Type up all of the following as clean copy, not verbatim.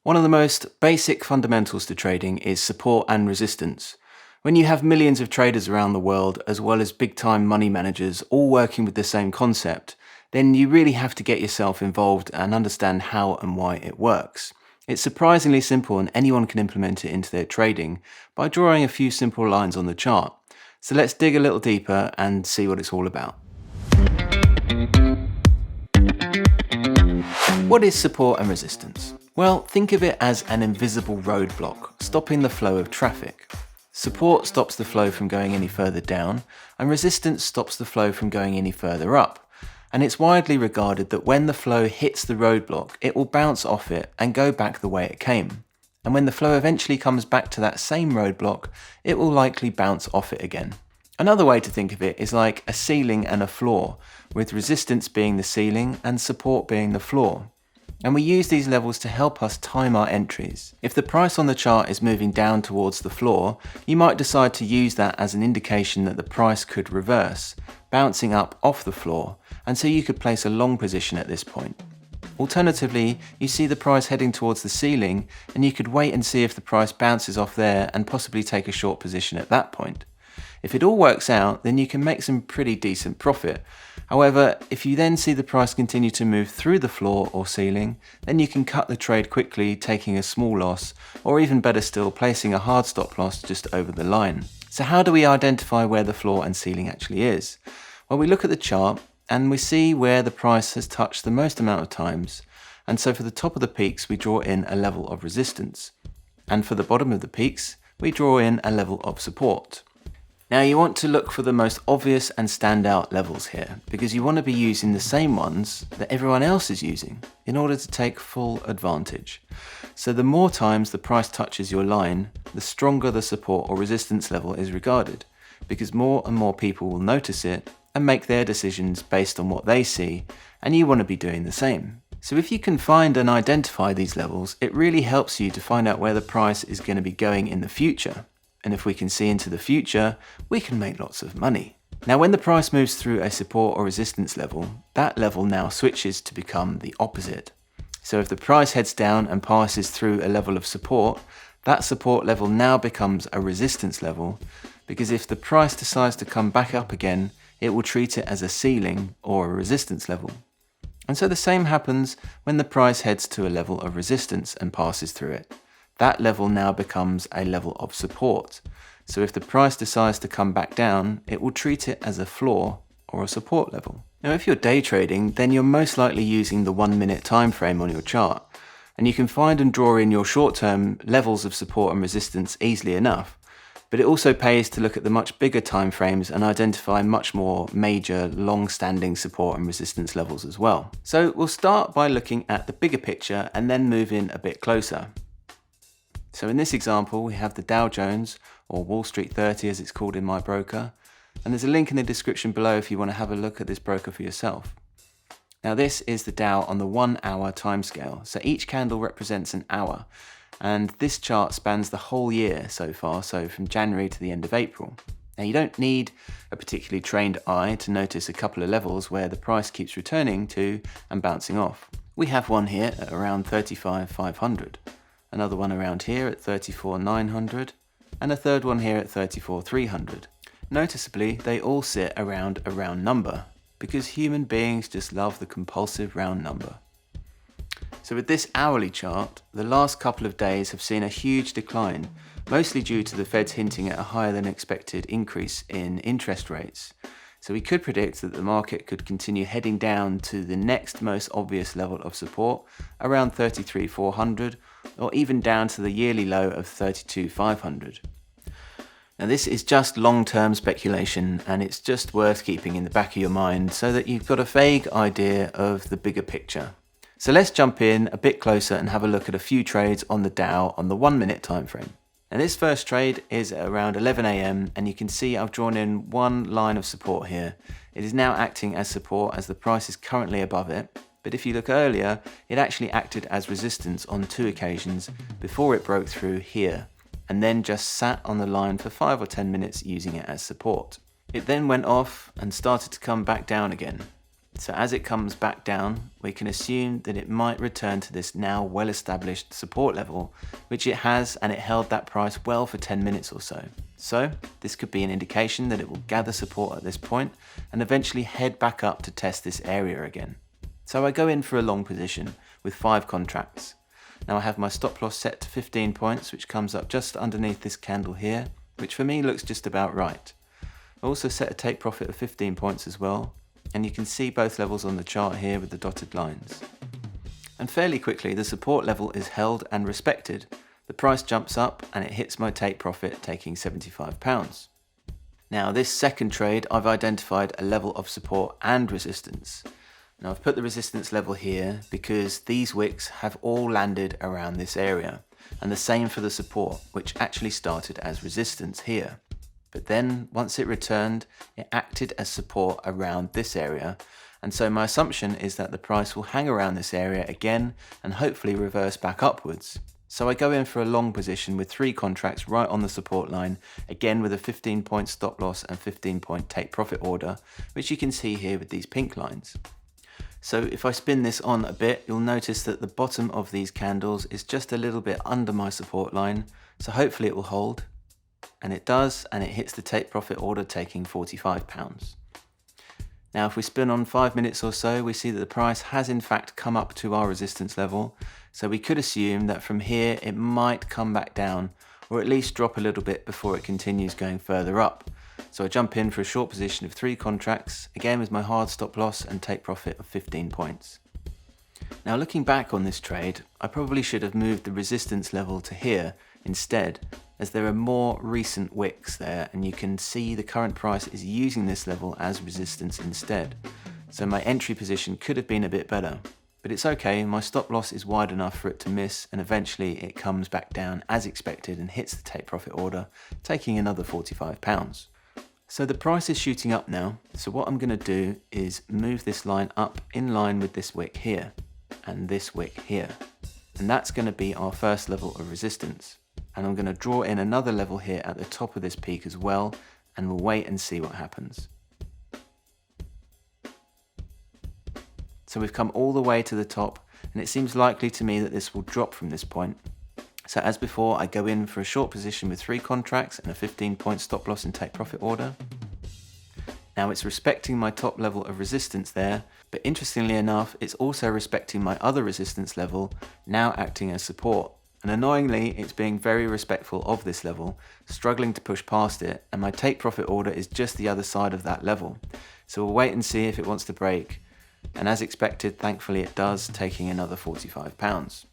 One of the most basic fundamentals to trading is support and resistance. When you have millions of traders around the world, as well as big-time money managers all working with the same concept, then you really have to get yourself involved and understand how and why it works. It's surprisingly simple and anyone can implement it into their trading by drawing a few simple lines on the chart. So let's dig a little deeper and see what it's all about. What is support and resistance? Well, think of it as an invisible roadblock, stopping the flow of traffic. Support stops the flow from going any further down, and resistance stops the flow from going any further up. And it's widely regarded that when the flow hits the roadblock, it will bounce off it and go back the way it came. And when the flow eventually comes back to that same roadblock, it will likely bounce off it again. Another way to think of it is like a ceiling and a floor, with resistance being the ceiling and support being the floor. And we use these levels to help us time our entries. If the price on the chart is moving down towards the floor, you might decide to use that as an indication that the price could reverse, bouncing up off the floor, and so you could place a long position at this point. Alternatively, you see the price heading towards the ceiling, and you could wait and see if the price bounces off there and possibly take a short position at that point. If it all works out, then you can make some pretty decent profit. However, if you then see the price continue to move through the floor or ceiling, then you can cut the trade quickly, taking a small loss, or even better still, placing a hard stop loss just over the line. So how do we identify where the floor and ceiling actually is? Well, we look at the chart and we see where the price has touched the most amount of times. And so for the top of the peaks, we draw in a level of resistance. And for the bottom of the peaks, we draw in a level of support. Now you want to look for the most obvious and standout levels here, because you want to be using the same ones that everyone else is using in order to take full advantage. So the more times the price touches your line, the stronger the support or resistance level is regarded, because more and more people will notice it and make their decisions based on what they see, and you want to be doing the same. So if you can find and identify these levels, it really helps you to find out where the price is going to be going in the future. And if we can see into the future, we can make lots of money. Now, when the price moves through a support or resistance level, that level now switches to become the opposite. So if the price heads down and passes through a level of support, that support level now becomes a resistance level, because if the price decides to come back up again, it will treat it as a ceiling or a resistance level. And so the same happens when the price heads to a level of resistance and passes through it. That level now becomes a level of support. So if the price decides to come back down, it will treat it as a floor or a support level. Now, if you're day trading, then you're most likely using the 1 minute time frame on your chart. And you can find and draw in your short-term levels of support and resistance easily enough. But it also pays to look at the much bigger time frames and identify much more major, long-standing support and resistance levels as well. So we'll start by looking at the bigger picture and then move in a bit closer. So in this example, we have the Dow Jones, or Wall Street 30 as it's called in my broker, and there's a link in the description below if you want to have a look at this broker for yourself. Now this is the Dow on the 1 hour timescale, so each candle represents an hour, and this chart spans the whole year so far, so from January to the end of April. Now you don't need a particularly trained eye to notice a couple of levels where the price keeps returning to and bouncing off. We have one here at around 35,500. Another one around here at 34,900, and a third one here at 34,300. Noticeably, they all sit around a round number, because human beings just love the compulsive round number. So with this hourly chart, the last couple of days have seen a huge decline, mostly due to the Fed's hinting at a higher than expected increase in interest rates. So we could predict that the market could continue heading down to the next most obvious level of support, around 33,400, or even down to the yearly low of 32,500. Now this is just long-term speculation, and it's just worth keeping in the back of your mind so that you've got a vague idea of the bigger picture. So let's jump in a bit closer and have a look at a few trades on the Dow on the 1 minute time frame. Now this first trade is at around 11 AM, and you can see I've drawn in one line of support here. It is now acting as support as the price is currently above it, but if you look earlier, it actually acted as resistance on 2 occasions before it broke through here, and then just sat on the line for 5 or 10 minutes using it as support. It then went off and started to come back down again. So as it comes back down, we can assume that it might return to this now well-established support level, which it has, and it held that price well for 10 minutes or so. So this could be an indication that it will gather support at this point and eventually head back up to test this area again. So I go in for a long position with 5 contracts. Now I have my stop loss set to 15 points, which comes up just underneath this candle here, which for me looks just about right. I also set a take profit of 15 points as well, and you can see both levels on the chart here with the dotted lines. And fairly quickly the support level is held and respected. The price jumps up and it hits my take profit, taking £75. Now this second trade, I've identified a level of support and resistance. Now I've put the resistance level here because these wicks have all landed around this area, and the same for the support, which actually started as resistance here. But then once it returned, it acted as support around this area, and so my assumption is that the price will hang around this area again and hopefully reverse back upwards. So I go in for a long position with 3 contracts right on the support line, again with a 15-point stop loss and 15-point take profit order, which you can see here with these pink lines. So if I spin this on a bit, you'll notice that the bottom of these candles is just a little bit under my support line, so hopefully it will hold. And it does, and it hits the take profit order, taking £45. Now if we spin on 5 minutes or so, we see that the price has in fact come up to our resistance level, so we could assume that from here it might come back down, or at least drop a little bit before it continues going further up. So I jump in for a short position of 3 contracts, again with my hard stop loss and take profit of 15 points. Now looking back on this trade, I probably should have moved the resistance level to here instead, as there are more recent wicks there and you can see the current price is using this level as resistance instead. So my entry position could have been a bit better, but it's okay, my stop loss is wide enough for it to miss, and eventually it comes back down as expected and hits the take profit order, taking another £45. So the price is shooting up now, so what I'm going to do is move this line up in line with this wick here and this wick here, and that's going to be our first level of resistance. And I'm going to draw in another level here at the top of this peak as well, and we'll wait and see what happens. So we've come all the way to the top, and it seems likely to me that this will drop from this point. So as before, I go in for a short position with 3 contracts and a 15-point stop loss and take profit order. Now it's respecting my top level of resistance there, but interestingly enough, it's also respecting my other resistance level, now acting as support. And annoyingly, it's being very respectful of this level, struggling to push past it, and my take profit order is just the other side of that level. So we'll wait and see if it wants to break. And as expected, thankfully it does, taking another £45.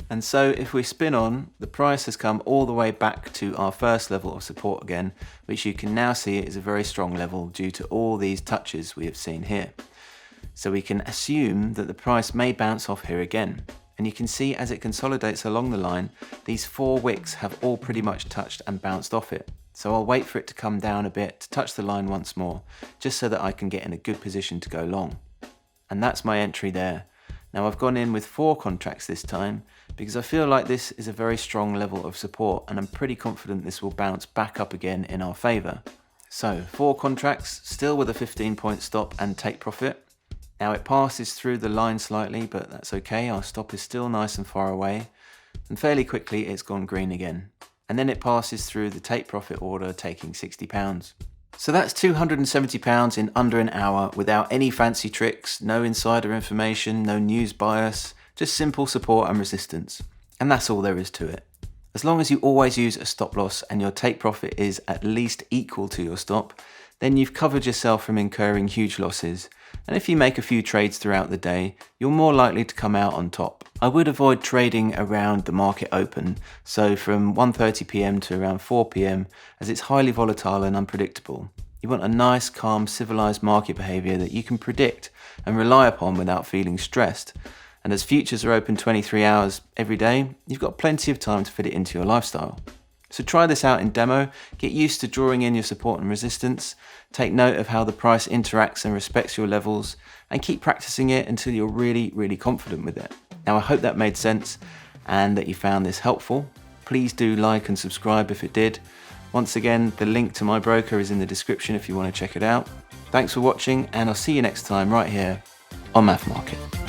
And so if we spin on, the price has come all the way back to our first level of support again, which you can now see is a very strong level due to all these touches we have seen here. So we can assume that the price may bounce off here again. And you can see as it consolidates along the line, these 4 wicks have all pretty much touched and bounced off it. So I'll wait for it to come down a bit to touch the line once more, just so that I can get in a good position to go long. And that's my entry there. Now I've gone in with 4 contracts this time, because I feel like this is a very strong level of support, and I'm pretty confident this will bounce back up again in our favour. So 4 contracts, still with a 15-point stop and take profit. Now it passes through the line slightly, but that's okay, our stop is still nice and far away, and fairly quickly it's gone green again. And then it passes through the take profit order, taking £60. So that's £270 in under an hour without any fancy tricks, no insider information, no news bias, just simple support and resistance. And that's all there is to it. As long as you always use a stop loss and your take profit is at least equal to your stop, then you've covered yourself from incurring huge losses. And if you make a few trades throughout the day, you're more likely to come out on top. I would avoid trading around the market open, so from 1:30 PM to around 4 PM, as it's highly volatile and unpredictable. You want a nice, calm, civilized market behavior that you can predict and rely upon without feeling stressed. And as futures are open 23 hours every day, you've got plenty of time to fit it into your lifestyle. So try this out in demo, get used to drawing in your support and resistance, take note of how the price interacts and respects your levels, and keep practicing it until you're really, really confident with it. Now I hope that made sense and that you found this helpful. Please do like and subscribe if it did. Once again, the link to my broker is in the description if you want to check it out. Thanks for watching, and I'll see you next time right here on MAFFMARKET.